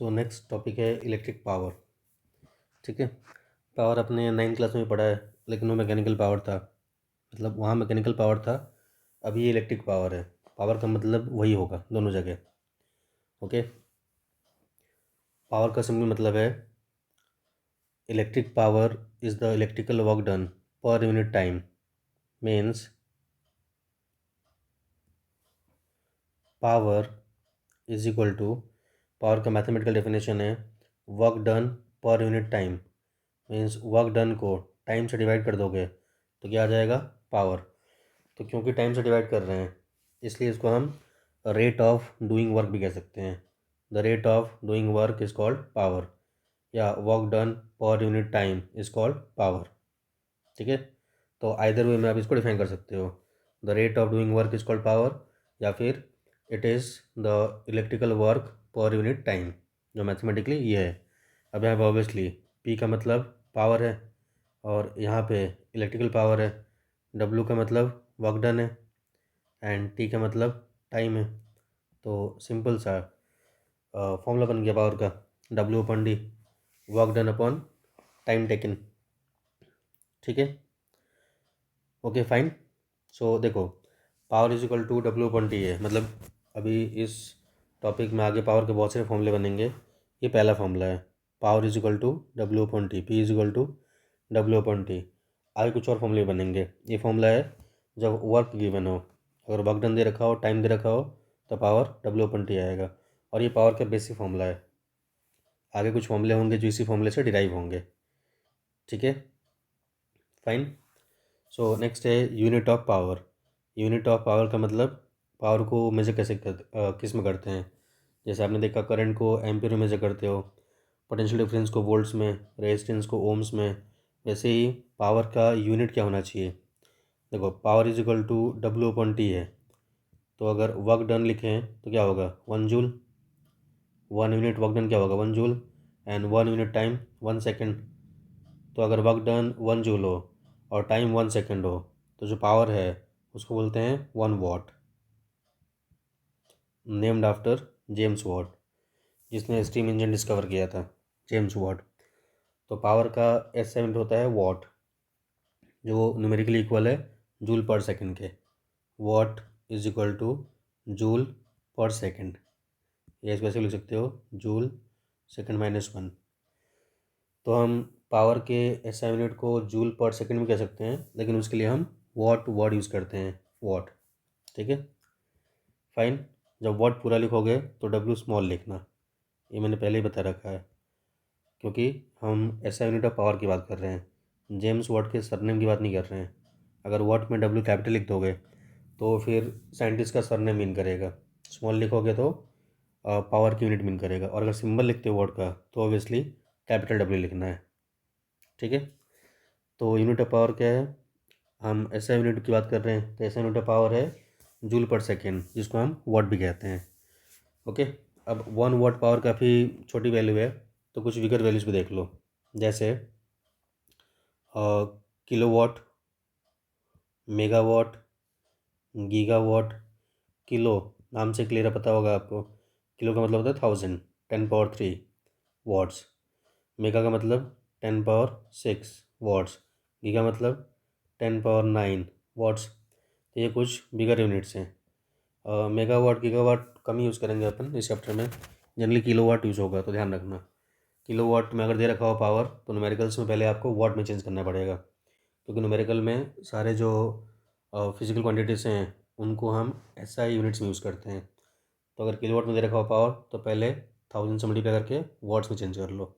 So next topic है electric power. ठीक है, पावर अपने 9th क्लास में पढ़ा है, लेकिन वो मैकेनिकल पावर था। मतलब वहाँ मैकेनिकल पावर था, अभी ये इलेक्ट्रिक पावर है। पावर का मतलब वही होगा दोनों जगह। ओके, पावर का सिंपल मतलब है electric power is the electrical work done per unit time. Means power is equal to, power का मैथमेटिकल डेफिनेशन है work done per unit time. Means work done को टाइम से डिवाइड कर दोगे तो क्या आ जाएगा, पावर। तो क्योंकि टाइम से डिवाइड कर रहे हैं इसलिए इसको हम रेट ऑफ डूइंग वर्क भी कह सकते हैं। The rate of doing work is called power, या work done per unit time is called power. ठीक है, तो आइदर वे में आप इसको डिफाइन कर सकते हो, the rate of doing work is called power, या फिर it is the electrical work पर यूनिट टाइम, जो मैथमेटिकली ये है। अब यहाँ पे ऑब्वियसली पी का मतलब पावर है और यहाँ पे इलेक्ट्रिकल पावर है। डब्ल्यू का मतलब वर्क डन है एंड टी का मतलब टाइम है। तो सिंपल सा फॉर्मूला बन गया पावर का, W upon D, work done upon time taken. ठीक है, ओके फाइन। सो देखो, power is equal to W upon T है। मतलब अभी इस टॉपिक में आगे पावर के बहुत सारे फॉर्मूले बनेंगे। ये पहला फॉर्मूला है, power is equal to W upon T, P is equal to W upon T. आगे कुछ और फॉर्मूले बनेंगे। ये फॉर्मूला है जब वर्क गिवन हो, अगर वर्क डन दे रखा हो, टाइम दे रखा हो, तो पावर डब्ल्यू अपन टी आएगा। और ये पावर का बेसिक फॉर्मूला है। आगे कुछ फॉर्मूले होंगे जो इसी फॉर्मूले से डिराइव होंगे। ठीक है, फाइन। सो नेक्स्ट है unit of power. Unit of power का मतलब पावर को मेजर कैसे किस में करते हैं। जैसे आपने देखा करंट को एम्पियर में मेजर करते हो, पोटेंशियल डिफरेंस को वोल्ट्स में, रेजिस्टेंस को ओम्स में। वैसे ही पावर का यूनिट क्या होना चाहिए। देखो, power is equal to W upon T है, तो अगर वर्क डन लिखें तो क्या होगा, 1 जूल। 1 यूनिट वर्क डन क्या होगा, 1 joule. And 1 unit time 1 second. तो अगर वर्क डन 1 जूल हो और टाइम 1 सेकेंड हो, तो जो पावर है उसको बोलते हैं 1 वाट, नेम्ड आफ्टर जेम्स वाट, जिसने स्टीम इंजन डिस्कवर किया था, जेम्स वाट। तो पावर का SI यूनिट होता है वाट, जो न्यूमेरिकली इक्वल है जूल पर सेकेंड के। What is equal two joule पर सेकेंड, या इसको ऐसे लिख सकते हो, जूल सेकेंड माइनस 1। तो हम पावर के SI यूनिट को जूल पर सेकेंड में कह सकते हैं, लेकिन उसके लिए हम वाट वर्ड यूज़ करते हैं, वाट। ठीक है, फाइन। जब वाट पूरा लिखोगे तो डब्ल्यू स्मॉल लिखना, ये मैंने पहले ही बता रखा है, क्योंकि हम SI यूनिट ऑफ पावर की बात कर रहे हैं, जेम्स वाट के सरनेम की बात नहीं कर रहे हैं। अगर वाट में डब्ल्यू कैपिटल लिख दोगे तो फिर साइंटिस्ट का सरनेम मीन करेगा, स्मॉल लिखोगे तो पावर की यूनिट मीन करेगा। और अगर सिंबल लिखते हो वाट का तो ऑब्वियसली कैपिटल डब्ल्यू लिखना है। ठीक है, तो यूनिट ऑफ पावर क्या है, हम SI यूनिट की बात कर रहे हैं, तो SI यूनिट ऑफ पावर है जूल पर सेकेंड, जिसको हम वाट भी कहते हैं। ओके, अब 1 वाट पावर काफ़ी छोटी वैल्यू है, तो कुछ बिगर वैल्यूज़ भी देख लो। जैसे किलोवाट, मेगावाट, गीगावाट। किलो नाम से क्लियर पता होगा आपको, किलो का मतलब होता है 1000, 10 पावर 3 वाट्स। मेगा का मतलब 10 पावर 6 वाट्स। गीगा मतलब 10 पावर 9 वाट्स। तो ये कुछ बिगर यूनिट्स हैं। मेगावाट गीगावाट कम यूज़ करेंगे अपन इस चैप्टर में, जनरली किलोवाट यूज़ होगा, तो ध्यान रखना। किलोवाट में अगर दे रखा हो पावर, तो न्यूमेरिकल्स में पहले आपको वाट में चेंज करना पड़ेगा, क्योंकि न्यूमेरिकल में सारे जो फिजिकल क्वांटिटीज़ हैं उनको हम SI यूनिट्स में यूज़ करते हैं। तो अगर किलोवाट में दे रखा हो पावर, तो पहले 1000 से मल्टीप्लाई करके वाट्स में चेंज कर लो।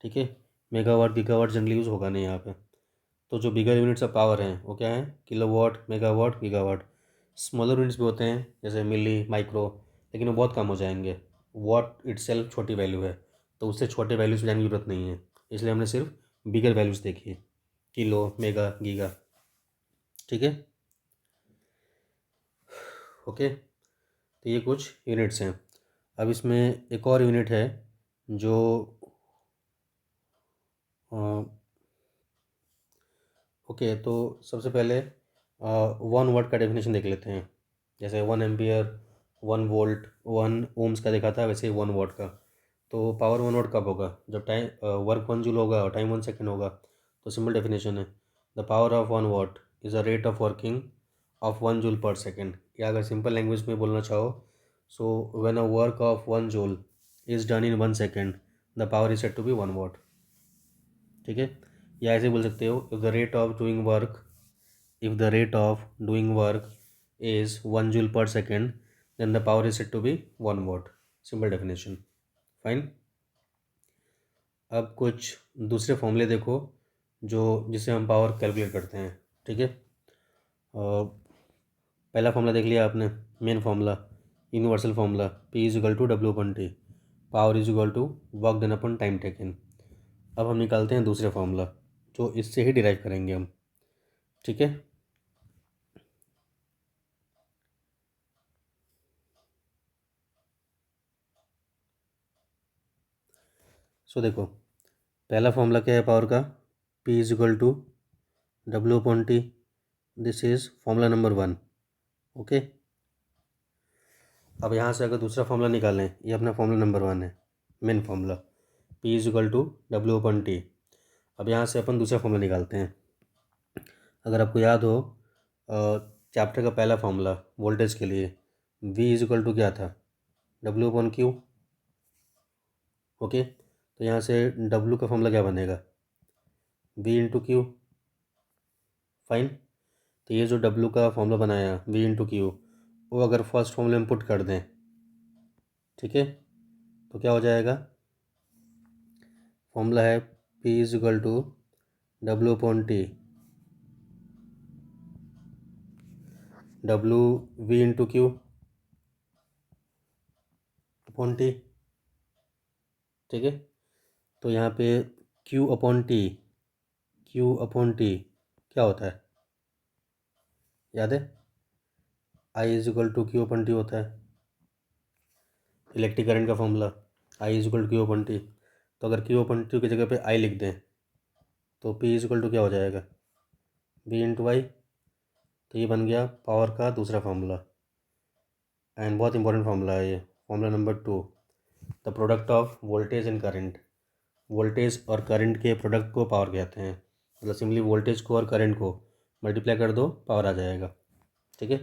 ठीक है, मेगावाट गीगावाट जनरली यूज़ होगा नहीं यहाँ पे। तो जो बिगर यूनिट्स ऑफ पावर हैं वो क्या है, kilowatt, megawatt, gigawatt. Smaller units भी होते हैं जैसे मिली, माइक्रो, लेकिन वो बहुत कम हो जाएंगे। वाट इटसेल्फ छोटी वैल्यू है, तो उससे छोटे वैल्यूज़ में जाने की जरूरत नहीं है, इसलिए हमने सिर्फ बिगर वैल्यूज़ देखी है, किलो, मेगा, गीगा। ठीक है, ओके। तो ये कुछ यूनिट्स हैं। अब इसमें एक और यूनिट है जो ओके, तो सबसे पहले 1 वाट का डेफिनेशन देख लेते हैं। जैसे 1 एम्पियर, 1 वोल्ट, 1 ओम्स का देखा था, वैसे ही 1 वाट का। तो पावर 1 वाट कब होगा? जब टाइम वर्क 1 जूल होगा और टाइम 1 सेकेंड होगा। तो सिंपल डेफिनेशन है, the power of 1 watt is a rate of working of 1 joule per second. या अगर सिंपल लैंग्वेज में बोलना चाहो, so when a work of 1 joule is done in 1 second, the power is said to be 1 watt. ठीक है, या ऐसे बोल सकते हो, if the rate of doing work, if the rate of doing work is 1 joule/second, then the power is said to be 1 watt. Simple definition. Fine. अब कुछ दूसरे फॉर्मूले देखो जो जिससे हम पावर कैलकुलेट करते हैं। ठीक है, पहला फॉर्मूला देख लिया आपने, main formula, universal formula, P is equal to W/T, power is equal to work done upon time taken. अब हम निकालते हैं दूसरे फॉर्मूला जो इससे ही डिराइव करेंगे हम। ठीक है, सो देखो, पहला फॉर्मूला क्या है पावर का? P is equal to W/T। This is formula number 1। Okay, अब यहाँ से अगर दूसरा फॉर्मूला निकालें, ये अपना फॉर्मूला नंबर 1 है, main formula, P is equal to W/T। अब यहाँ से अपन दूसरा फॉर्मूला निकालते हैं। अगर आपको याद हो चैप्टर का पहला फॉर्मूला वोल्टेज के लिए, V इज इक्वल टू क्या था? W/Q। ओके, तो यहाँ से W का फॉर्मूला क्या बनेगा? V/Q। फाइन। तो ये जो W का फॉर्मूला बनाया V/Q, वो अगर फर्स्ट फॉर्मूले में पुट कर दें, ठीक है, तो क्या हो जाएगा? फॉर्मूला है P is equal to W/T, W V/Q upon T। ठीक है, तो यहाँ पे Q/T, Q/T क्या होता है? याद है? I is equal to Q/T होता है, इलेक्ट्रिक करंट का formula, I is equal to Q/T। तो अगर Q/T की जगह पे I लिख दें तो P इज इक्वल टू क्या हो जाएगा? V/I। तो ये बन गया पावर का दूसरा फार्मूला, एंड बहुत इंपॉर्टेंट फार्मूला है ये, formula number 2, the product of voltage and current. Voltage और करंट के प्रोडक्ट को पावर कहते हैं। मतलब सिंपली वोल्टेज को और करंट को मल्टीप्लाई कर दो, पावर आ जाएगा। ठीक है,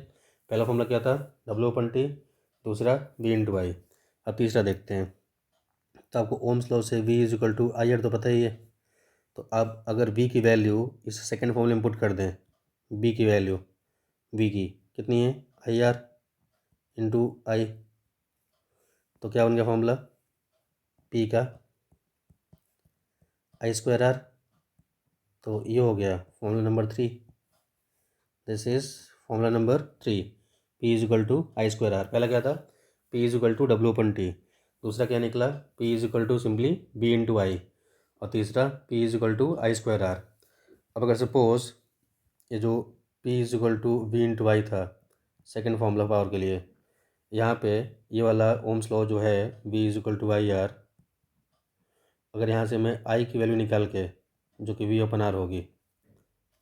पहला फॉर्मूला क्या था? W/T, दूसरा V/I। अब तीसरा देखते हैं। तो आपको ओम्स लॉ से V is equal to IR तो पता ही है। तो अब अगर V की वैल्यू इस सेकेंड फॉर्मूले में पुट कर दें, V की वैल्यू, V की कितनी है? IR into I। तो क्या बन गया फॉर्मूला? P का I²R। तो ये हो गया formula number 3। This is formula number 3, P is equal to I²R। पहला क्या था? P is equal to W/T। दूसरा क्या निकला? P is equal to simply V/I। और तीसरा P is equal to I²R। अब अगर सपोज ये जो P is equal to V/I था सेकेंड फॉर्मूला पावर के लिए, यहाँ पे ये वाला ओम्स लॉ जो है V is equal to IR, अगर यहाँ से मैं I की वैल्यू निकाल के, जो कि V/R होगी,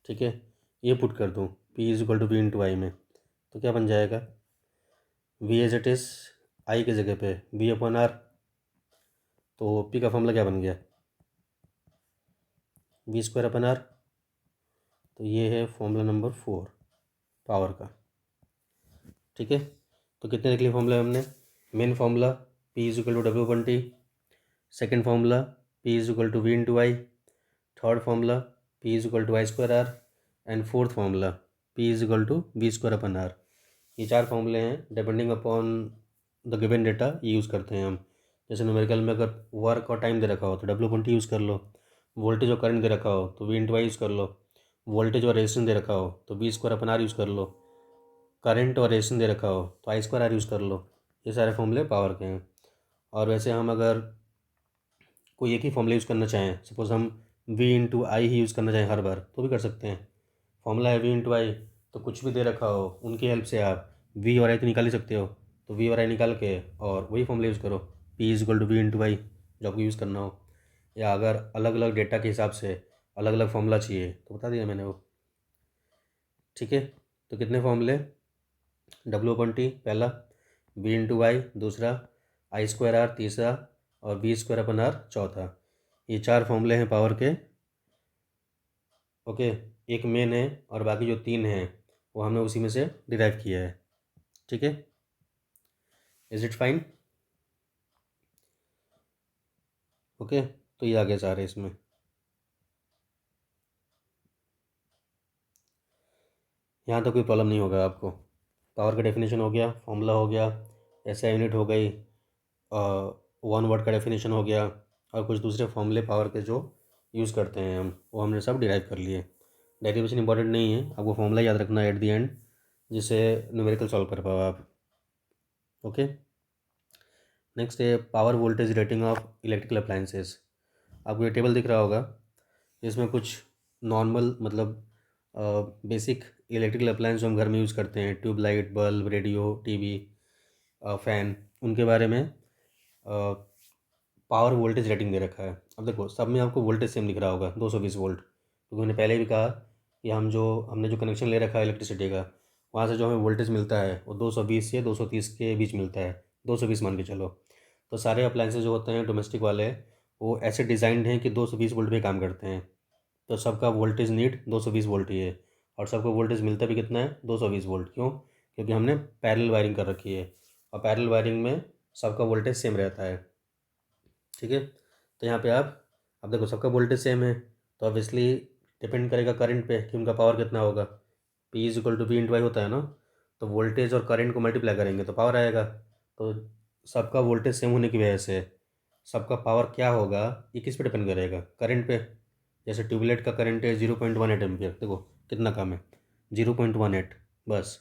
ठीक है, ये पुट कर दूँ P is equal to V/I में, तो क्या बन जाएगा? V as it is, I की जगह पे V/R। तो P का फॉर्मूला क्या बन गया? V²/R। तो ये है फॉर्मूला नंबर 4 पावर का। ठीक है, तो कितने निकले फॉर्मूला हमने? Main formula P is equal to W/T, second formula P is equal to V/I, third formula P is equal to I²R, and fourth formula P is equal to V²/R। ये 4 फार्मूले हैं, depending upon the given data ये use करते हैं हम। जैसे numerical में अगर वर्क और टाइम दे रखा हो तो W/T यूज़ कर लो, वोल्टेज और करंट दे रखा हो तो V/I यूज़ कर लो, वोल्टेज और रेजिस्टेंस दे रखा हो तो V²/R यूज़ कर लो, करंट और रेजिस्टेंस दे रखा हो तो I²R यूज़ कर लो। ये सारे फॉर्मूले पावर के हैं। और वैसे हम अगर कोई एक ही फॉर्मूला यूज़ करना चाहें, सपोज हम V/I ही यूज़ करना चाहें हर बार, तो भी कर सकते हैं। फॉर्मूला है V/I, तो कुछ भी दे रखा हो उनकी हेल्प से आप V और I तो निकाल ही सकते हो। तो V और I निकाल के और वही फॉर्मूला यूज़ करो, P is equal to V/I, जो आपको यूज़ करना हो। या अगर अलग अलग डेटा के हिसाब से अलग अलग फॉर्मूला चाहिए तो बता दिया मैंने वो। ठीक है, तो कितने फॉर्मूले? W/T पहला, V/I दूसरा, I²R तीसरा, और V² चौथा। ये 4 फॉर्मूले हैं पावर के। ओके, एक मेन है और बाकी जो 3 हैं वो हमने उसी में से डिराइव किया है। ठीक है, इज इट फाइन? ओके, तो ये आगे सारे इसमें। यहाँ तो कोई प्रॉब्लम नहीं होगा आपको। पावर का डेफिनेशन हो गया, फॉर्मूला हो गया, एसआई यूनिट हो गई, 1 वाट का डेफिनेशन हो गया, और कुछ दूसरे फॉर्मूले पावर के जो यूज़ करते हैं हम, वो हमने सब डिराइव कर लिए। डेरिवेशन इंपॉर्टेंट नहीं है, आपको फॉर्मूला याद रखना है एट द एंड, जिससे न्यूमेरिकल सॉल्व कर पाओ आप। ओके, नेक्स्ट है power voltage rating of electrical appliances. आपको ये टेबल दिख रहा होगा, इसमें कुछ नॉर्मल मतलब बेसिक इलेक्ट्रिकल अप्लायंस जो हम घर में यूज़ करते हैं, tubelight, bulb, radio, TV, fan, उनके बारे में पावर वोल्टेज रेटिंग दे रखा है। अब देखो, सब में आपको वोल्टेज सेम दिख रहा होगा, 220 वोल्ट, क्योंकि मैंने पहले भी कहा कि हमने जो कनेक्शन ले रखा है इलेक्ट्रिसिटी का, वहाँ से जो हमें वोल्टेज मिलता है वो 220 से 230 के बीच मिलता है, 220 मान के चलो। तो सारे अप्लायंसेज जो होते हैं डोमेस्टिक वाले, वो ऐसे डिज़ाइंड हैं कि 220 वोल्ट पे काम करते हैं। तो सबका वोल्टेज नीड 220 वोल्ट ही है, और सबको वोल्टेज मिलता भी कितना है, 220 वोल्ट। क्यों? क्योंकि हमने पैरेलल वायरिंग कर रखी है, और पैरेलल वायरिंग में सबका वोल्टेज सेम रहता है। ठीक है, तो यहाँ पे आप, अब देखो सबका वोल्टेज सेम है, तो ऑब्वियसली डिपेंड करेगा करंट पे कि उनका पावर कितना होगा। P = V × I होता है ना, तो वोल्टेज और करंट को मल्टीप्लाई करेंगे तो पावर आएगा। तो सबका वोल्टेज सेम होने की वजह से सबका पावर क्या होगा, ये किस पे डिपेंड करेगा, करंट पे। जैसे ट्यूबलाइट का करंट है 0.18 एम्पियर, देखो कितना कम है, 0.18, बस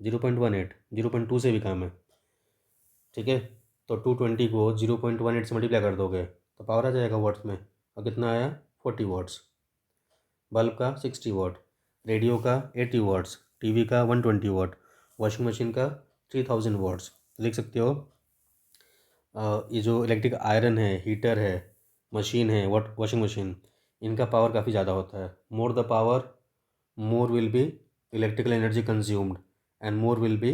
0.18, 0.2 से भी कम है। ठीक है, तो 220 को 0.18 से मल्टीप्लाई कर दोगे तो पावर आ जाएगा वाट्स में, और कितना आया, 40 वाट्स। बल्ब का 60 वाट, रेडियो का 80 वाट्स, टीवी का 120 वाट, वॉशिंग मशीन का 3000 वाट्स। लिख सकते हो ये जो इलेक्ट्रिक आयरन है, हीटर है, मशीन है, वॉशिंग मशीन, इनका पावर काफ़ी ज़्यादा होता है। More the power, more will be electrical energy consumed, and more will be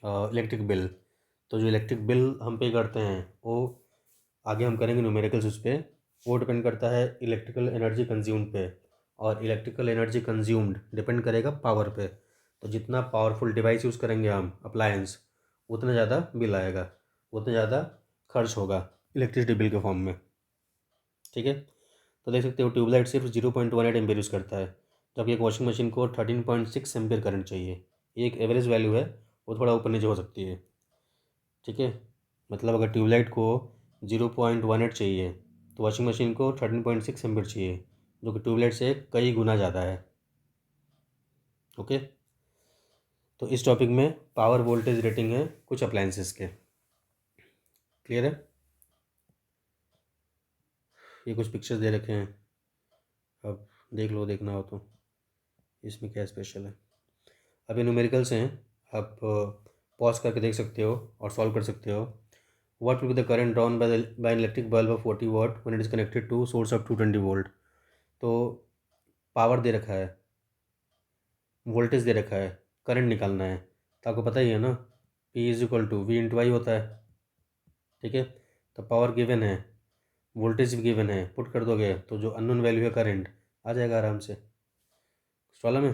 electric bill. तो जो इलेक्ट्रिक बिल हम पे करते हैं वो आगे हम करेंगे न्यूमेरिकल्स उस पर, वो डिपेंड करता है इलेक्ट्रिकल एनर्जी कंज्यूम्ड पे, और इलेक्ट्रिकल एनर्जी कंज्यूम्ड डिपेंड करेगा पावर पे। तो जितना पावरफुल डिवाइस यूज़ करेंगे हम, अप्लायंस, उतना ज़्यादा बिल आएगा, उतना ज़्यादा खर्च होगा इलेक्ट्रिसिटी बिल के फॉर्म में। ठीक है, तो देख सकते हो ट्यूबलाइट सिर्फ 0.18 एम्पियर यूज़ करता है, जबकि एक वॉशिंग मशीन को 13.6 एम्पियर करंट चाहिए। ये एक एवरेज वैल्यू है, वो थोड़ा ऊपर नीचे हो सकती है। ठीक है, मतलब अगर ट्यूबलाइट को 0.18 चाहिए तो वॉशिंग मशीन को 13.6 एम्पियर चाहिए, जो कि ट्यूबलाइट से कई गुना ज़्यादा है। ओके, तो इस टॉपिक में पावर वोल्टेज रेटिंग है कुछ अप्लायंसेस के। क्लियर है? ये कुछ पिक्चर्स दे रखे हैं, अब देख लो, देखना हो तो इसमें क्या स्पेशल है। अब ये न्यूमेरिकल्स हैं, आप पॉज करके देख सकते हो और सॉल्व कर सकते हो। What will be the current drawn by electric bulb of 40 watt when it is connected to source of 220 volt. तो पावर दे रखा है, वोल्टेज दे रखा है, करंट निकालना है, तो आपको पता ही है ना, P = V × I होता है। ठीक है, तो पावर गिवन है, वोल्टेज भी गिवन है, पुट कर दोगे तो जो अननोन वैल्यू है करंट आ जाएगा आराम से। प्रॉब्लम है?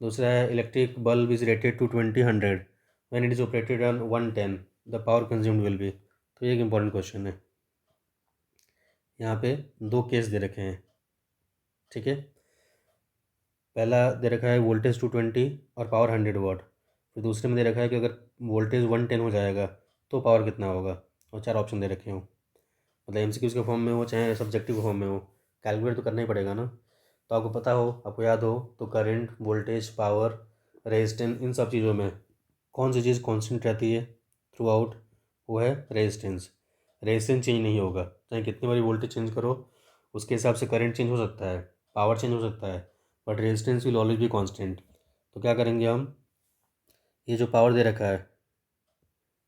दूसरा है electric bulb is rated to 20/100 when it is operated on 110, the power consumed will be. तो ये एक इंपॉर्टेंट क्वेश्चन है। यहाँ पे 2 केस दे रखे हैं। ठीक है, पहला दे रखा है वोल्टेज 220 और पावर 100 वाट, फिर दूसरे में दे रखा है कि अगर वोल्टेज 110 हो जाएगा तो पावर कितना होगा, और 4 ऑप्शन दे रखे हो। मतलब MCQs के फॉर्म में हो चाहे सब्जेक्टिव के फॉर्म में हो, कैलकुलेट तो करना ही पड़ेगा ना। तो आपको पता हो, आपको याद हो तो करंट, वोल्टेज, पावर, रेजिस्टेंस, इन सब चीज़ों में कौन सी चीज़ कांस्टेंट रहती है थ्रू आउट, वो है रेजिस्टेंस। रेजिस्टेंस चेंज नहीं होगा, चाहे कितनी बारी वोल्टेज चेंज करो, उसके हिसाब से करंट चेंज हो सकता है, पावर चेंज हो सकता है, but resistance will always be constant. तो क्या करेंगे हम, ये जो पावर दे रखा है,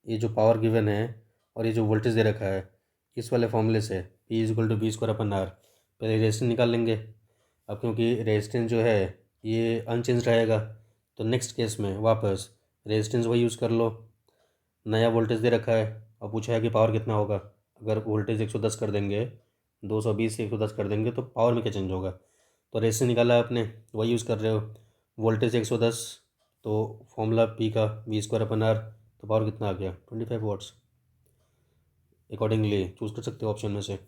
ये जो पावर गिवन है, और ये जो वोल्टेज दे रखा है, इस वाले फॉर्मूले से P = V²/R पहले रेजिस्टेंस निकाल लेंगे। अब क्योंकि रेजिस्टेंस जो है ये अनचेंज रहेगा, तो नेक्स्ट केस में वापस रेजिस्टेंस वही यूज़ कर लो, नया वोल्टेज दे रखा है और पूछा है कि पावर कितना होगा। अगर वोल्टेज 110 कर देंगे, 220 से 110 कर देंगे तो पावर में क्या चेंज होगा। तो रेजिस्टेंस निकाला है आपने, वही यूज़ कर रहे हो। वोल्टेज 110, तो फॉर्मूला पी का V²/R, तो पावर कितना आ गया 25 वाट्स। अकॉर्डिंगली चूज़ कर सकते हो ऑप्शन में से।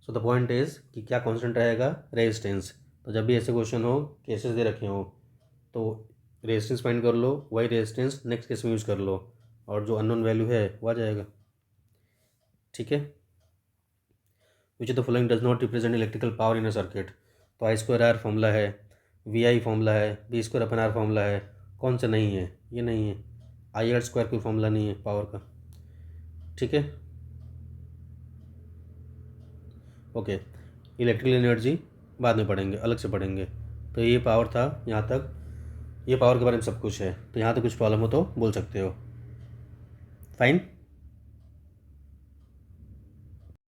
सो द पॉइंट इज़ कि क्या कांस्टेंट रहेगा, रेजिस्टेंस। तो जब भी ऐसे क्वेश्चन हो, केसेस दे रखे हो, तो रेजिस्टेंस फाइंड कर लो, वही रेजिस्टेंस नेक्स्ट केस में यूज़ कर लो, और जो अननोन वैल्यू है वो आ जाएगा। ठीक है। Which of the following does not represent electrical power in a circuit. तो I²R फॉर्मूला है, VI फॉर्मूला है, V²/R फॉर्मूला है, कौन सा नहीं है, ये नहीं है। IR² कोई फॉर्मूला नहीं है पावर का। ठीक है, ओके। इलेक्ट्रिकल एनर्जी बाद में पढ़ेंगे, अलग से पढ़ेंगे। तो ये पावर था यहाँ तक, ये पावर के बारे में सब कुछ है। तो यहाँ तक कुछ प्रॉब्लम हो तो बोल सकते हो। फाइन।